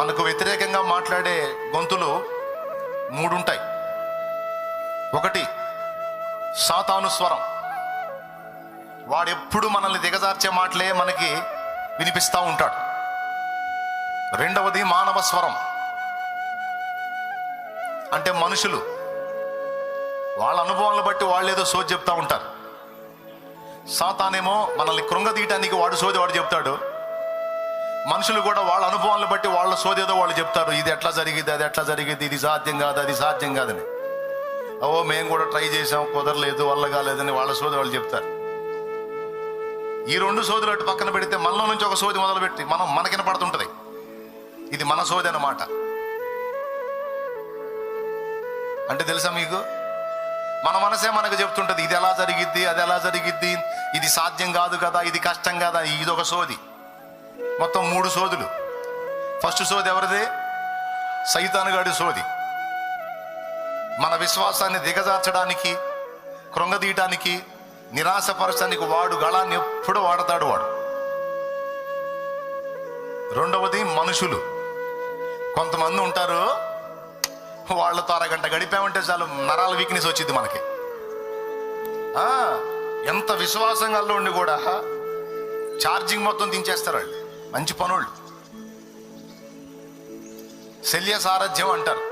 మనకు వ్యతిరేకంగా మాట్లాడే గొంతులు మూడుంటాయి. ఒకటి సాతాను స్వరం, వాడెప్పుడు మనల్ని దిగజార్చే మాటలే మనకి వినిపిస్తూ ఉంటాడు. రెండవది మానవ స్వరం, అంటే మనుషులు వాళ్ళ అనుభవాలను బట్టి వాళ్ళు ఏదో సోది చెప్తా ఉంటారు. సాతానేమో మనల్ని కృంగదీయటానికి వాడు సోది వాడు చెప్తాడు. మనుషులు కూడా వాళ్ళ అనుభవాలను బట్టి వాళ్ళ సోది ఏదో వాళ్ళు చెప్తారు. ఇది ఎట్లా జరిగింది, అది ఎట్లా జరిగింది, ఇది సాధ్యం కాదు, అది సాధ్యం కాదని. మేము కూడా ట్రై చేసాం, కుదరలేదు, వల్ల కాలేదని వాళ్ళ సోది వాళ్ళు చెప్తారు. ఈ రెండు సోదులు అటు పక్కన పెడితే మనలో నుంచి ఒక సోది మొదలుపెట్టి మనకిన పడుతుంటది, ఇది మన సోది అన్నమాట. అంటే తెలుసా మీకు, మన మనసే మనకు చెప్తుంటది ఇది ఎలా జరిగిద్ది, అది ఎలా జరిగిద్ది, ఇది సాధ్యం కాదు కదా, ఇది కష్టం కదా. ఇది ఒక సోది. మొత్తం 3 సోదులు. ఫస్ట్ సోది ఎవరిది? సైతానుగాడి సోది. మన విశ్వాసాన్ని దిగజార్చడానికి, కృంగదీయటానికి, నిరాశపరచడానికి వాడు గళాన్ని ఎప్పుడు వాడతాడు వాడు. రెండవది మనుషులు. కొంతమంది ఉంటారు, వాళ్ళతో అరగంట గడిపామంటే చాలు నరాల వీక్నెస్ వచ్చింది మనకి. ఎంత విశ్వాసంగా ఉండి కూడా ఛార్జింగ్ మొత్తం దించేస్తారు వాళ్ళు. మంచి పనులు, శల్య సారథ్యం అంటారు.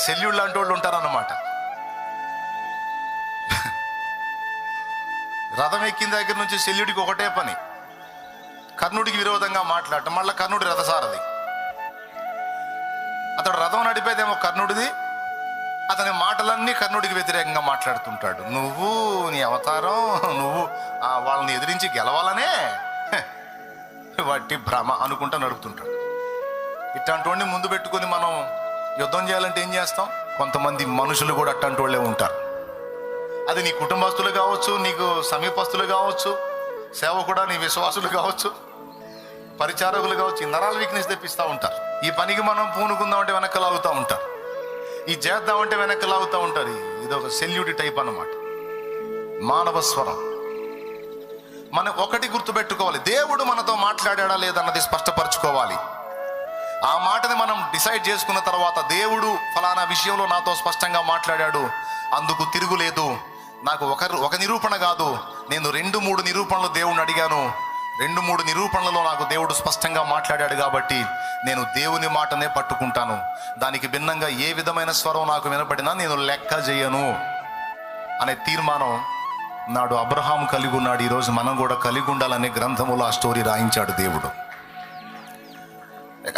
శల్యుడు లాంటి వాళ్ళు ఉంటారన్నమాట. రథం ఎక్కిన దగ్గర నుంచి శల్యుడికి ఒకటే పని, కర్ణుడికి విరోధంగా మాట్లాడటం. మళ్ళీ కర్ణుడి రథసారథి. అతడు రథం నడిపేదేమో కర్ణుడిది, అతని మాటలన్నీ కర్ణుడికి వ్యతిరేకంగా మాట్లాడుతుంటాడు. నువ్వు నీ అవతారం, నువ్వు వాళ్ళని ఎదిరించి గెలవాలనే వాటి భ్రమ అనుకుంటా నడుపుతుంటాడు. ఇట్లాంటి ముందు పెట్టుకొని మనం యుద్ధం చేయాలంటే ఏం చేస్తాం? కొంతమంది మనుషులు కూడా అట్లాంటి వాళ్ళే ఉంటారు. అది నీ కుటుంబస్తులు కావచ్చు, నీకు సమీపస్తులు కావచ్చు, సేవకుడా నీ విశ్వాసులు కావచ్చు, పరిచారకులు కావచ్చు. ఈ నరాల వీక్నెస్ తెప్పిస్తూ ఉంటారు. ఈ పనికి మనం పూనుకుందామంటే వెనక్కి లాగుతూ ఉంటారు, ఈ చేద్దామంటే వెనక్కి లాగుతూ ఉంటారు. ఇది ఒక సెల్యూటి టైప్ అన్నమాట. మానవ స్వరం. మనం ఒకటి గుర్తుపెట్టుకోవాలి, దేవుడు మనతో మాట్లాడా లేదన్నది స్పష్టపరచుకోవాలి. ఆ మాటని మనం డిసైడ్ చేసుకున్న తర్వాత, దేవుడు ఫలానా విషయంలో నాతో స్పష్టంగా మాట్లాడాడు, అందుకు తిరుగులేదు. నాకు ఒక నిరూపణ కాదు, నేను 2-3 నిరూపణలు దేవుడిని అడిగాను. 2-3 నిరూపణలలో నాకు దేవుడు స్పష్టంగా మాట్లాడాడు కాబట్టి నేను దేవుని మాటనే పట్టుకుంటాను. దానికి భిన్నంగా ఏ విధమైన స్వరం నాకు వినపడినా నేను లెక్క చేయను అనే తీర్మానం నాడు అబ్రహాం కలిగి ఉన్నాడు. ఈరోజు మనం కూడా కలిగి ఉండాలనే గ్రంథములో ఆ స్టోరీ రాయించాడు దేవుడు.